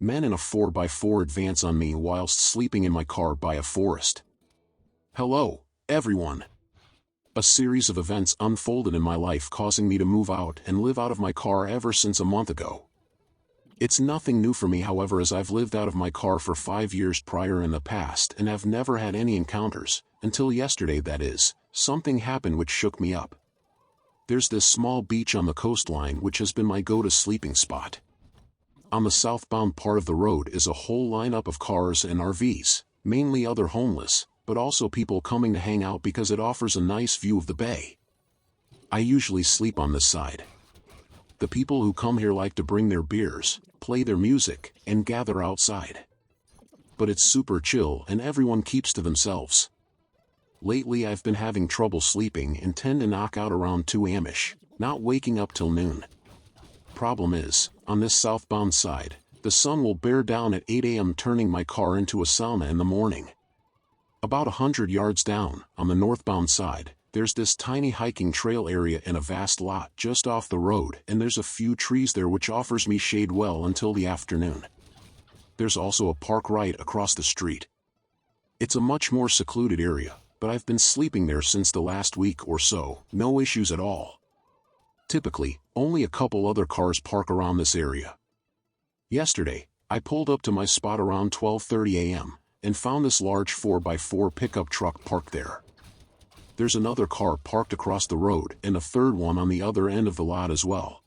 Men in a 4x4 advance on me whilst sleeping in my car by a forest. Hello, everyone. A series of events unfolded in my life causing me to move out and live out of my car ever since a month ago. It's nothing new for me, however, as I've lived out of my car for 5 years prior in the past and have never had any encounters, until yesterday that is. Something happened which shook me up. There's this small beach on the coastline which has been my go-to sleeping spot. On the southbound part of the road is a whole lineup of cars and RVs, mainly other homeless, but also people coming to hang out because it offers a nice view of the bay. I usually sleep on this side. The people who come here like to bring their beers, play their music, and gather outside. But it's super chill and everyone keeps to themselves. Lately I've been having trouble sleeping and tend to knock out around 2 a.m.ish, not waking up till noon. Problem is, on this southbound side, the sun will bear down at 8 a.m. turning my car into a sauna in the morning. About 100 yards down, on the northbound side, there's this tiny hiking trail area in a vast lot just off the road, and there's a few trees there which offers me shade well until the afternoon. There's also a park right across the street. It's a much more secluded area, but I've been sleeping there since the last week or so, no issues at all. Typically, only a couple other cars park around this area. Yesterday, I pulled up to my spot around 12:30 a.m. and found this large 4x4 pickup truck parked there. There's another car parked across the road and a third one on the other end of the lot as well.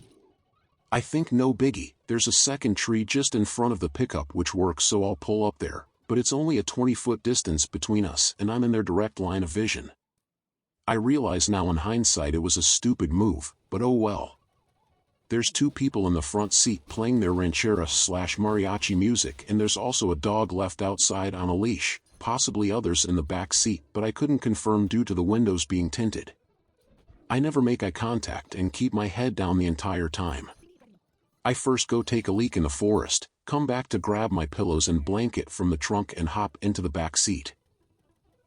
I think no biggie, there's a second tree just in front of the pickup which works, so I'll pull up there, but it's only a 20-foot distance between us and I'm in their direct line of vision. I realize now in hindsight it was a stupid move, but oh well. There's 2 people in the front seat playing their ranchera/mariachi music, and there's also a dog left outside on a leash, possibly others in the back seat, but I couldn't confirm due to the windows being tinted. I never make eye contact and keep my head down the entire time. I first go take a leak in the forest, come back to grab my pillows and blanket from the trunk and hop into the back seat.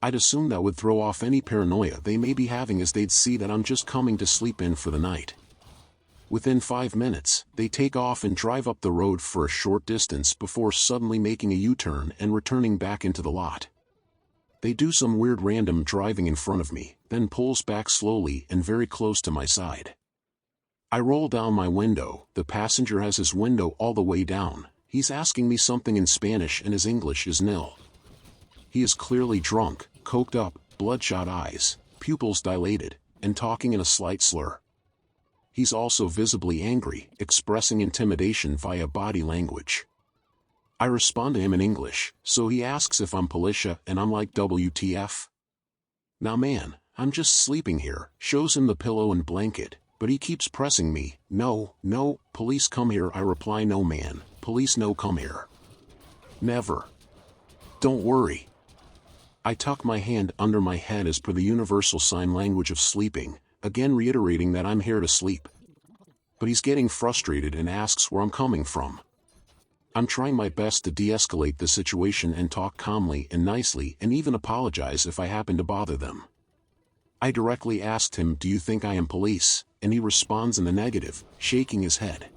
I'd assume that would throw off any paranoia they may be having, as they'd see that I'm just coming to sleep in for the night. Within 5 minutes, they take off and drive up the road for a short distance before suddenly making a U-turn and returning back into the lot. They do some weird random driving in front of me, then pulls back slowly and very close to my side. I roll down my window. The passenger has his window all the way down. He's asking me something in Spanish and his English is nil. He is clearly drunk, coked up, bloodshot eyes, pupils dilated, and talking in a slight slur. He's also visibly angry, expressing intimidation via body language. I respond to him in English, so he asks if I'm Policia, and I'm like, WTF? Now man, I'm just sleeping here, shows him the pillow and blanket, but he keeps pressing me. No, police come here. I reply, no man, police no come here. Never. Don't worry. I tuck my hand under my head as per the universal sign language of sleeping, again reiterating that I'm here to sleep. But he's getting frustrated and asks where I'm coming from. I'm trying my best to de-escalate the situation and talk calmly and nicely and even apologize if I happen to bother them. I directly asked him, do you think I am police? And he responds in the negative, shaking his head.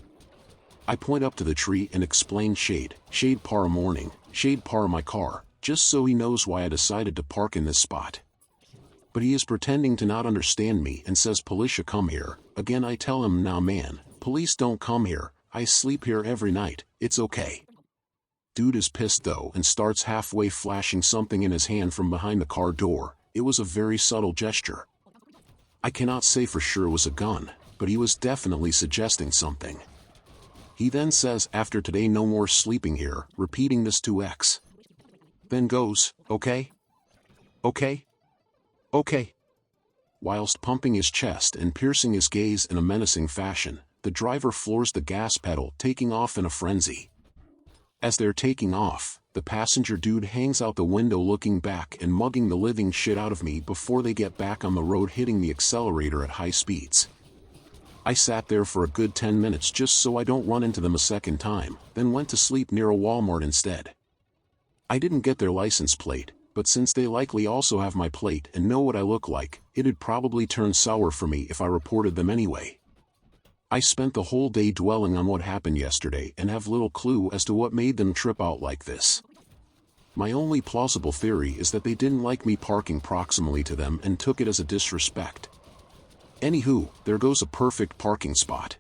I point up to the tree and explain shade para morning, shade para my car, just so he knows why I decided to park in this spot. But he is pretending to not understand me and says, Policia come here. Again I tell him, nah man, police don't come here, I sleep here every night, it's okay. Dude is pissed though and starts halfway flashing something in his hand from behind the car door. It was a very subtle gesture. I cannot say for sure it was a gun, but he was definitely suggesting something. He then says, after today no more sleeping here, repeating this to X. Then goes, okay? Okay? Okay. Whilst pumping his chest and piercing his gaze in a menacing fashion, the driver floors the gas pedal, taking off in a frenzy. As they're taking off, the passenger dude hangs out the window looking back and mugging the living shit out of me before they get back on the road, hitting the accelerator at high speeds. I sat there for a good 10 minutes just so I don't run into them a second time, then went to sleep near a Walmart instead. I didn't get their license plate, but since they likely also have my plate and know what I look like, it'd probably turn sour for me if I reported them anyway. I spent the whole day dwelling on what happened yesterday and have little clue as to what made them trip out like this. My only plausible theory is that they didn't like me parking proximally to them and took it as a disrespect. Anywho, there goes a perfect parking spot.